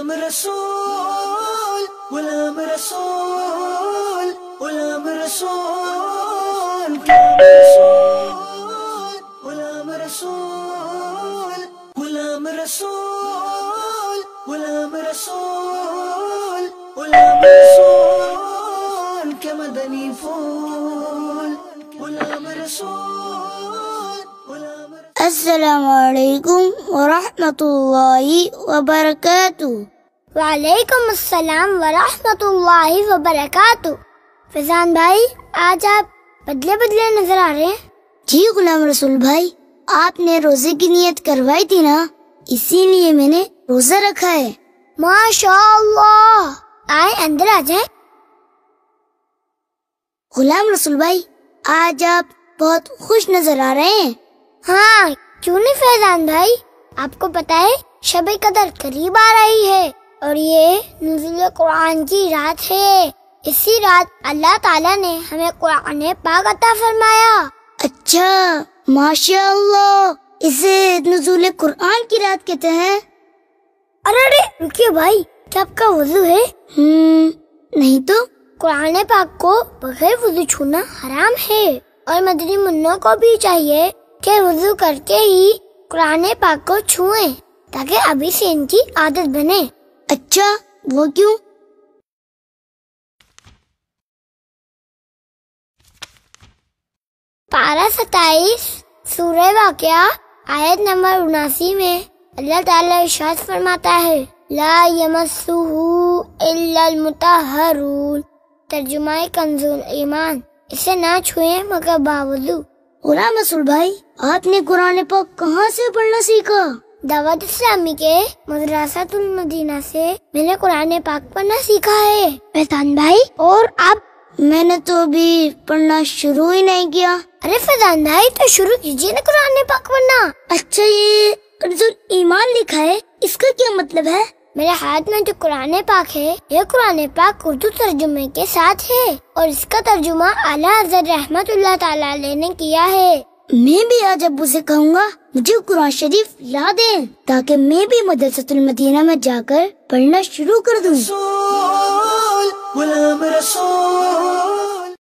غلام رسول غلام رسول غلام رسول غلام رسول غلام رسول غلام رسول غلام رسول كمدني فول غلام رسول غلام رسول. السلام علیکم ورحمۃ اللہ وبرکاتہ. وعلیکم السلام ورحمۃ اللہ وبرکاتہ. فیضان بھائی، آج آپ بدلے بدلے نظر آ رہے ہیں. جی غلام رسول بھائی، آپ نے روزے کی نیت کروائی تھی نا، اسی لیے میں نے روزہ رکھا ہے. ماشاء اللہ. آئے اندر آ جائیں. غلام رسول بھائی، آج آپ بہت خوش نظر آ رہے ہیں. ہاں، کیوں نہیں فیضان بھائی؟ آپ کو پتا ہے شب قدر قریب آ رہی ہے اور یہ نزول قرآن کی رات ہے. اسی رات اللہ تعالیٰ نے ہمیں قرآن پاک عطا فرمایا. اچھا، ماشاء اللہ، اسے نزول قرآن کی رات کہتے ہیں. ارے رکیے بھائی، کیا آپ کا وضو ہے؟ نہیں تو. قرآن پاک کو بغیر وضو چھونا حرام ہے، اور مدنی منوں کو بھی چاہیے کہ وضو کر کے ہی قرآن پاک کو چھوئیں تاکہ ابھی سے ان کی عادت بنے. اچھا، وہ کیوں؟ پارہ 27 سورہ واقعہ آیت نمبر 79 میں اللہ تعالیٰ ارشاد فرماتا ہے، لا یمسہ الا المطہرون. ترجمہ کنز ایمان، اسے نہ چھوئیں مگر باوضو. غلام رسول بھائی، آپ نے قرآن پاک کہاں سے پڑھنا سیکھا؟ دعوت اسلامی کے مدرسۃ المدینہ سے میں نے قرآن پاک پڑھنا سیکھا ہے. فیضان بھائی، اور آپ؟ میں نے تو ابھی پڑھنا شروع ہی نہیں کیا. ارے فیضان بھائی، تو شروع کیجیے نا قرآن پاک پڑھنا. اچھا، یہ کنز ایمان لکھا ہے، اس کا کیا مطلب ہے؟ میرے ہاتھ میں جو قرآن پاک ہے، یہ قرآن پاک اردو ترجمے کے ساتھ ہے، اور اس کا ترجمہ اعلیٰ حضرت رحمت اللہ تعالیٰ علیہ نے کیا ہے. میں بھی آج ابو سے کہوں گا مجھے قرآن شریف لا دیں تاکہ میں بھی مدرسۃ المدینہ میں جا کر پڑھنا شروع کر دوں. غلام رسول